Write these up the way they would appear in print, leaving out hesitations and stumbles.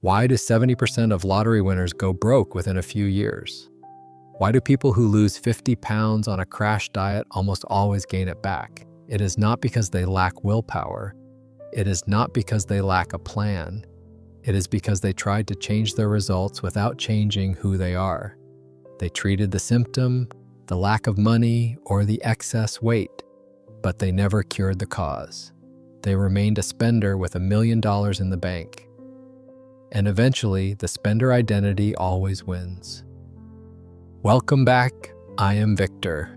Why do 70% of lottery winners go broke within a few years? Why do people who lose 50 pounds on a crash diet almost always gain it back? It is not because they lack willpower. It is not because they lack a plan. It is because they tried to change their results without changing who they are. They treated the symptom, the lack of money, or the excess weight, but they never cured the cause. They remained a spender with $1 million in the bank. And eventually, the spender identity always wins. Welcome back. I am Victor.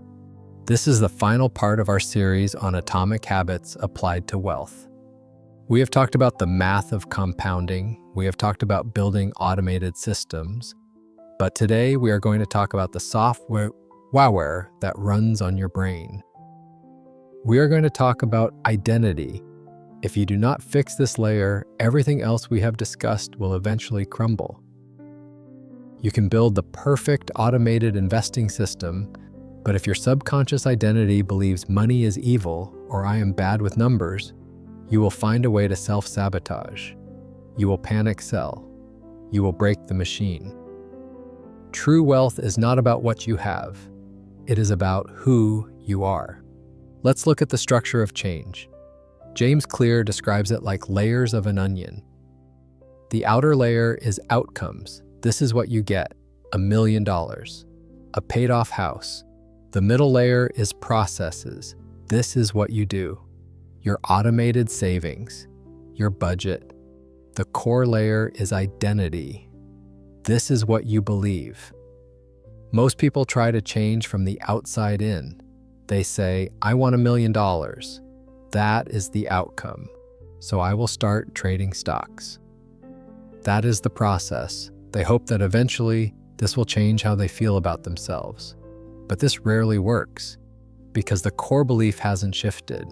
This is the final part of our series on atomic habits applied to wealth. We have talked about the math of compounding. We have talked about building automated systems. But today, we are going to talk about the software that runs on your brain. We are going to talk about identity. If you do not fix this layer, everything else we have discussed will eventually crumble. You can build the perfect automated investing system, but if your subconscious identity believes money is evil or I am bad with numbers, you will find a way to self-sabotage. You will panic sell. You will break the machine. True wealth is not about what you have. It is about who you are. Let's look at the structure of change. James Clear describes it like layers of an onion. The outer layer is outcomes. This is what you get: $1 million, a paid-off house. The middle layer is processes. This is what you do: your automated savings, your budget. The core layer is identity. This is what you believe. Most people try to change from the outside in. They say, I want $1 million. That is the outcome. So I will start trading stocks. That is the process. They hope that eventually this will change how they feel about themselves. But this rarely works because the core belief hasn't shifted.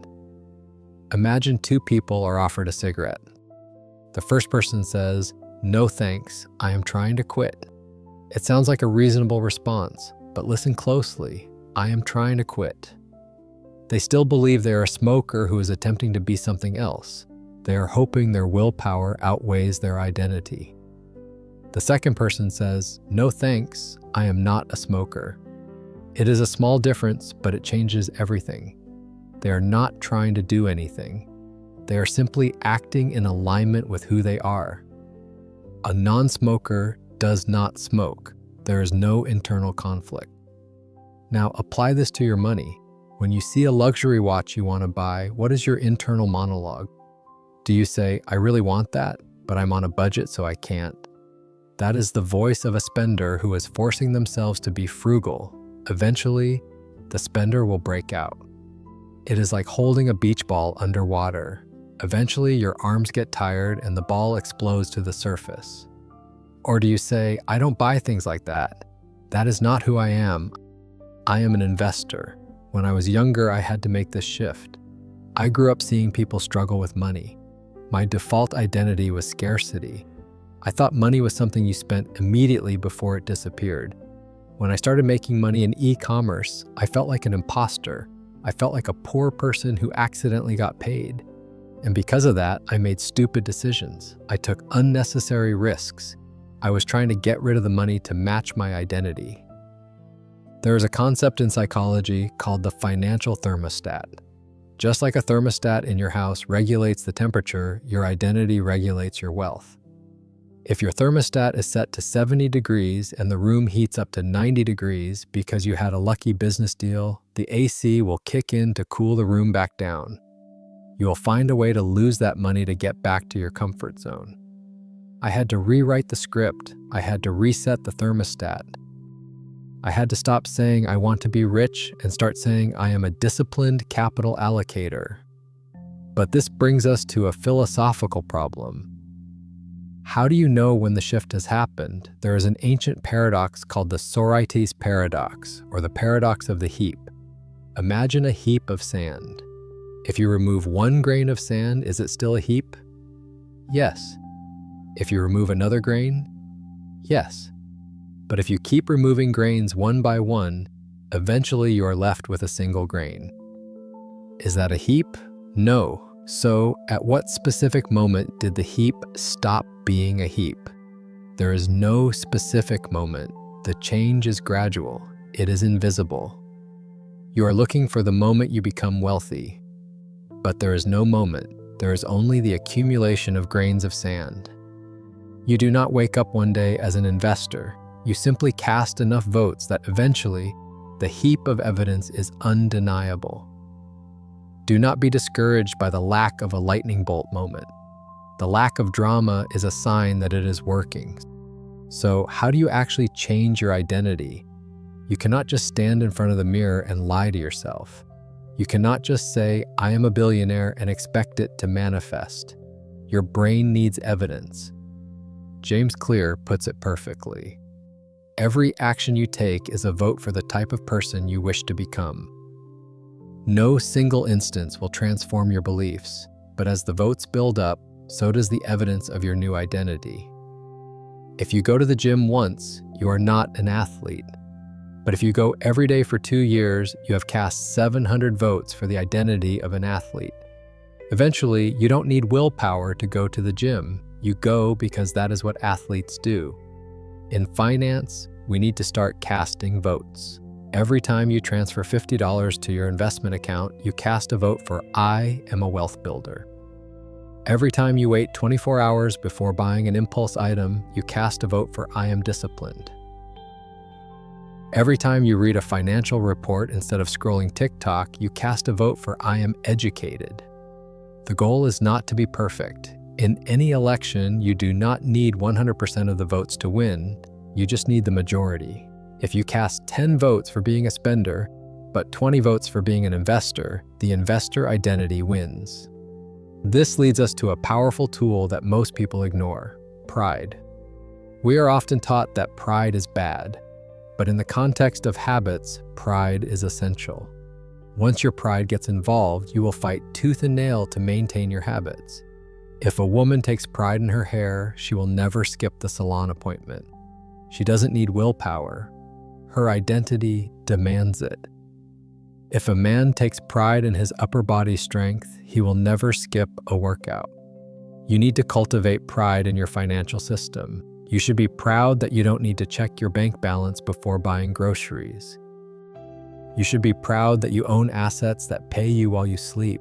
Imagine two people are offered a cigarette. The first person says, "No thanks, I am trying to quit." It sounds like a reasonable response, but listen closely. I am trying to quit. They still believe they are a smoker who is attempting to be something else. They are hoping their willpower outweighs their identity. The second person says, "No thanks, I am not a smoker." It is a small difference, but it changes everything. They are not trying to do anything. They are simply acting in alignment with who they are. A non-smoker does not smoke. There is no internal conflict. Now apply this to your money. When you see a luxury watch you want to buy, what is your internal monologue? Do you say, I really want that, but I'm on a budget so I can't? That is the voice of a spender who is forcing themselves to be frugal. Eventually, the spender will break out. It is like holding a beach ball underwater. Eventually, your arms get tired and the ball explodes to the surface. Or do you say, I don't buy things like that. That is not who I am. I am an investor. When I was younger, I had to make this shift. I grew up seeing people struggle with money. My default identity was scarcity. I thought money was something you spent immediately before it disappeared. When I started making money in e-commerce, I felt like an imposter. I felt like a poor person who accidentally got paid. And because of that, I made stupid decisions. I took unnecessary risks. I was trying to get rid of the money to match my identity. There is a concept in psychology called the financial thermostat. Just like a thermostat in your house regulates the temperature, your identity regulates your wealth. If your thermostat is set to 70 degrees and the room heats up to 90 degrees because you had a lucky business deal, the AC will kick in to cool the room back down. You will find a way to lose that money to get back to your comfort zone. I had to rewrite the script. I had to reset the thermostat. I had to stop saying I want to be rich and start saying I am a disciplined capital allocator. But this brings us to a philosophical problem. How do you know when the shift has happened? There is an ancient paradox called the Sorites paradox, or the paradox of the heap. Imagine a heap of sand. If you remove one grain of sand, is it still a heap? Yes. If you remove another grain? Yes. But if you keep removing grains one by one, eventually you are left with a single grain. Is that a heap? No, So, at what specific moment did the heap stop being a heap? There is no specific moment. The change is gradual. It is invisible. You are looking for the moment you become wealthy. But there is no moment. There is only the accumulation of grains of sand. You do not wake up one day as an investor. You simply cast enough votes that eventually the heap of evidence is undeniable. Do not be discouraged by the lack of a lightning bolt moment. The lack of drama is a sign that it is working. So, how do you actually change your identity? You cannot just stand in front of the mirror and lie to yourself. You cannot just say, "I am a billionaire," and expect it to manifest. Your brain needs evidence. James Clear puts it perfectly. Every action you take is a vote for the type of person you wish to become. No single instance will transform your beliefs, but as the votes build up, so does the evidence of your new identity. If you go to the gym once, you are not an athlete. But if you go every day for 2 years, you have cast 700 votes for the identity of an athlete. Eventually, you don't need willpower to go to the gym. You go because that is what athletes do. In finance, we need to start casting votes. Every time you transfer $50 to your investment account, you cast a vote for "I am a wealth builder." Every time you wait 24 hours before buying an impulse item, you cast a vote for "I am disciplined." Every time you read a financial report instead of scrolling TikTok, you cast a vote for "I am educated." The goal is not to be perfect. In any election, you do not need 100% of the votes to win. You just need the majority. If you cast 10 votes for being a spender, but 20 votes for being an investor, the investor identity wins. This leads us to a powerful tool that most people ignore: pride. We are often taught that pride is bad. But in the context of habits, pride is essential. Once your pride gets involved, you will fight tooth and nail to maintain your habits. If a woman takes pride in her hair, she will never skip the salon appointment. She doesn't need willpower. Her identity demands it. If a man takes pride in his upper body strength, he will never skip a workout. You need to cultivate pride in your financial system. You should be proud that you don't need to check your bank balance before buying groceries. You should be proud that you own assets that pay you while you sleep.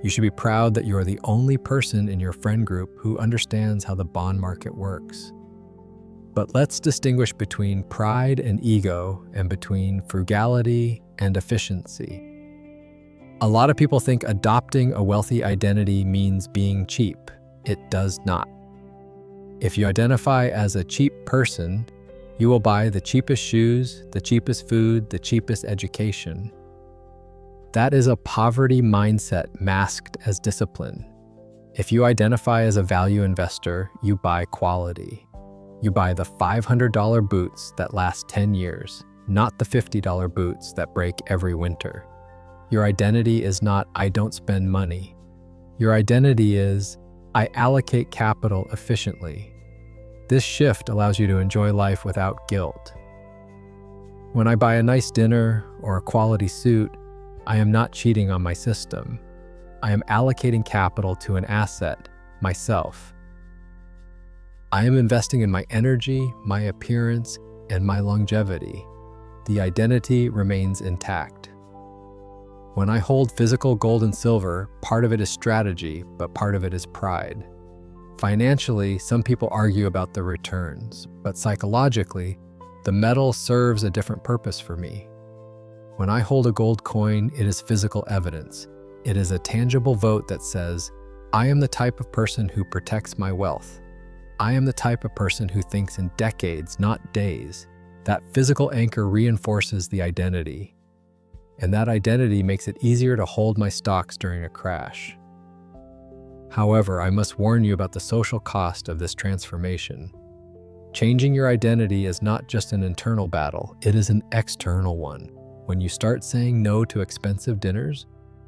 You should be proud that you are the only person in your friend group who understands how the bond market works. But let's distinguish between pride and ego, and between frugality and efficiency. A lot of people think adopting a wealthy identity means being cheap. It does not. If you identify as a cheap person, you will buy the cheapest shoes, the cheapest food, the cheapest education. That is a poverty mindset masked as discipline. If you identify as a value investor, you buy quality. You buy the $500 boots that last 10 years, not the $50 boots that break every winter. Your identity is not "I don't spend money." Your identity is "I allocate capital efficiently." This shift allows you to enjoy life without guilt. When I buy a nice dinner or a quality suit, I am not cheating on my system. I am allocating capital to an asset, myself. I am investing in my energy, my appearance, and my longevity. The identity remains intact. When I hold physical gold and silver, part of it is strategy, but part of it is pride. Financially, some people argue about the returns, but psychologically, the metal serves a different purpose for me. When I hold a gold coin, it is physical evidence. It is a tangible vote that says, "I am the type of person who protects my wealth. I am the type of person who thinks in decades, not days." That physical anchor reinforces the identity, and that identity makes it easier to hold my stocks during a crash. However, I must warn you about the social cost of this transformation. Changing your identity is not just an internal battle, it is an external one. When you start saying no to expensive dinners,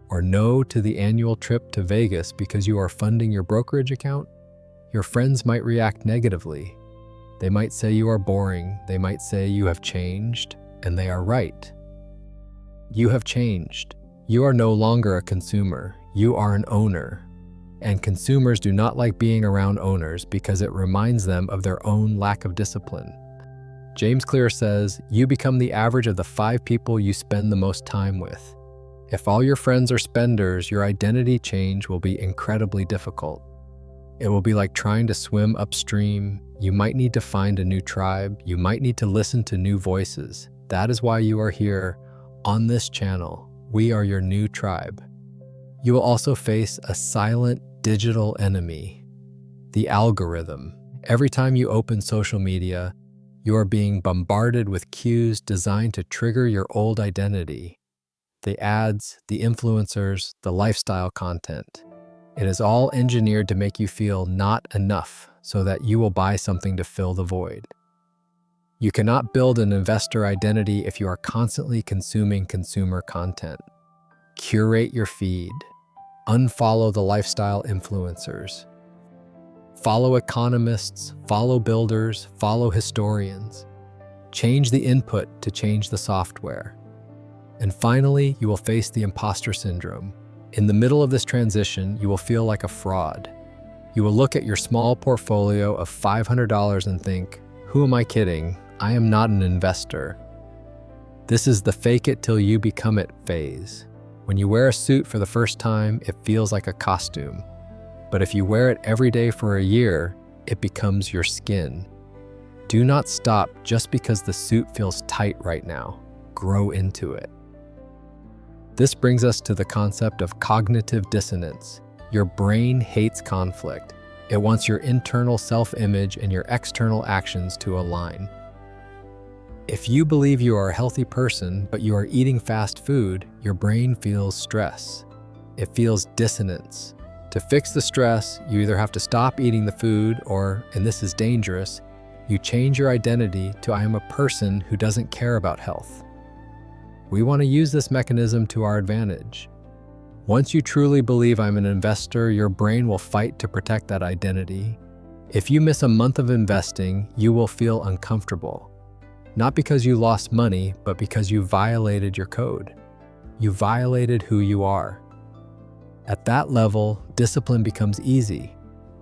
or no to the annual trip to Vegas because you are funding your brokerage account, your friends might react negatively. They might say you are boring, they might say you have changed, and they are right. You have changed. You are no longer a consumer. You are an owner. And consumers do not like being around owners because it reminds them of their own lack of discipline. James Clear says, you become the average of the 5 people you spend the most time with. If all your friends are spenders, your identity change will be incredibly difficult. It will be like trying to swim upstream. You might need to find a new tribe. You might need to listen to new voices. That is why you are here on this channel. We are your new tribe. You will also face a silent digital enemy, the algorithm. Every time you open social media, you are being bombarded with cues designed to trigger your old identity. The ads, the influencers, the lifestyle content. It is all engineered to make you feel not enough so that you will buy something to fill the void. You cannot build an investor identity if you are constantly consuming consumer content. Curate your feed. Unfollow the lifestyle influencers. Follow economists, follow builders, follow historians. Change the input to change the software. And finally, you will face the imposter syndrome. In the middle of this transition, you will feel like a fraud. You will look at your small portfolio of $500 and think, who am I kidding? I am not an investor. This is the fake it till you become it phase. When you wear a suit for the first time, it feels like a costume. But if you wear it every day for a year, it becomes your skin. Do not stop just because the suit feels tight right now. Grow into it. This brings us to the concept of cognitive dissonance. Your brain hates conflict. It wants your internal self-image and your external actions to align. If you believe you are a healthy person, but you are eating fast food, your brain feels stress. It feels dissonance. To fix the stress, you either have to stop eating the food or, and this is dangerous, you change your identity to I am a person who doesn't care about health. We want to use this mechanism to our advantage. Once you truly believe I'm an investor, your brain will fight to protect that identity. If you miss a month of investing, you will feel uncomfortable. Not because you lost money, but because you violated your code. You violated who you are. At that level, discipline becomes easy.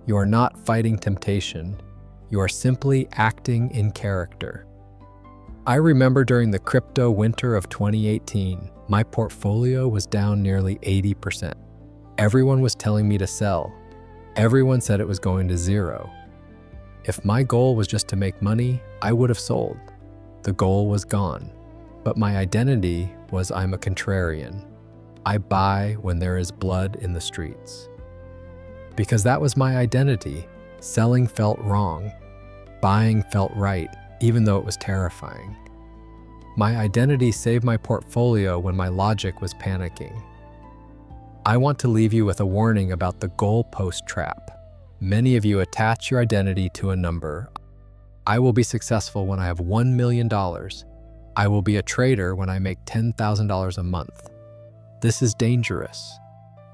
You are not fighting temptation. You are simply acting in character. I remember during the crypto winter of 2018, my portfolio was down nearly 80%. Everyone was telling me to sell. Everyone said it was going to zero. If my goal was just to make money, I would have sold. The goal was gone. But my identity was I'm a contrarian. I buy when there is blood in the streets. Because that was my identity. Selling felt wrong. Buying felt right, even though it was terrifying. My identity saved my portfolio when my logic was panicking. I want to leave you with a warning about the goalpost trap. Many of you attach your identity to a number. I will be successful when I have $1 million. I will be a trader when I make $10,000 a month. This is dangerous,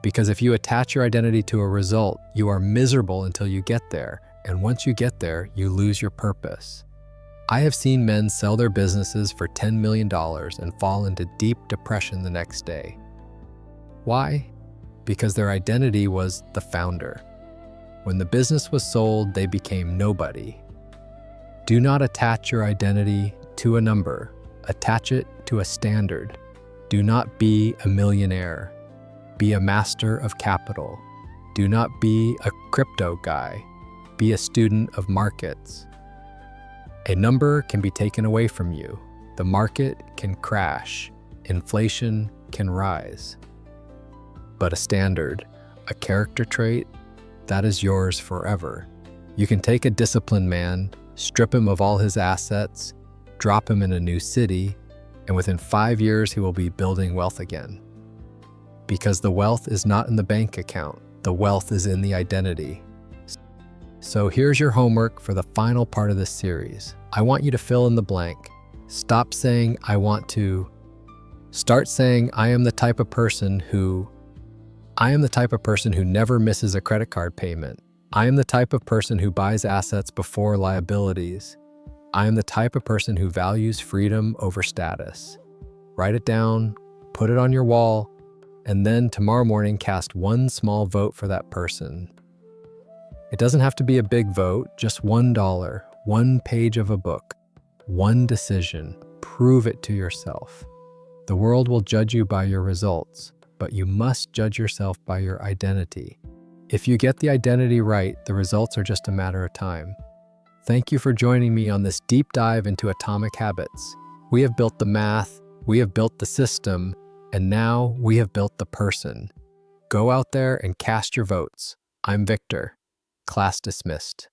because if you attach your identity to a result, you are miserable until you get there, and once you get there, you lose your purpose. I have seen men sell their businesses for $10 million and fall into deep depression the next day. Why? Because their identity was the founder. When the business was sold, they became nobody. Do not attach your identity to a number. Attach it to a standard. Do not be a millionaire. Be a master of capital. Do not be a crypto guy. Be a student of markets. A number can be taken away from you. The market can crash. Inflation can rise. But a standard, a character trait, that is yours forever. You can take a disciplined man, strip him of all his assets, drop him in a new city, and within 5 years, he will be building wealth again. Because the wealth is not in the bank account, the wealth is in the identity. So here's your homework for the final part of this series. I want you to fill in the blank. Stop saying, I want to. Start saying, I am the type of person who never misses a credit card payment. I am the type of person who buys assets before liabilities. I am the type of person who values freedom over status. Write it down, put it on your wall, And then tomorrow morning, cast one small vote for that person. It doesn't have to be a big vote, just $1, one page of a book, one decision. Prove it to yourself. The world will judge you by your results, but you must judge yourself by your identity. If you get the identity right, the results are just a matter of time. Thank you for joining me on this deep dive into atomic habits. We have built the math, we have built the system, and now we have built the person. Go out there and cast your votes. I'm Victor. Class dismissed.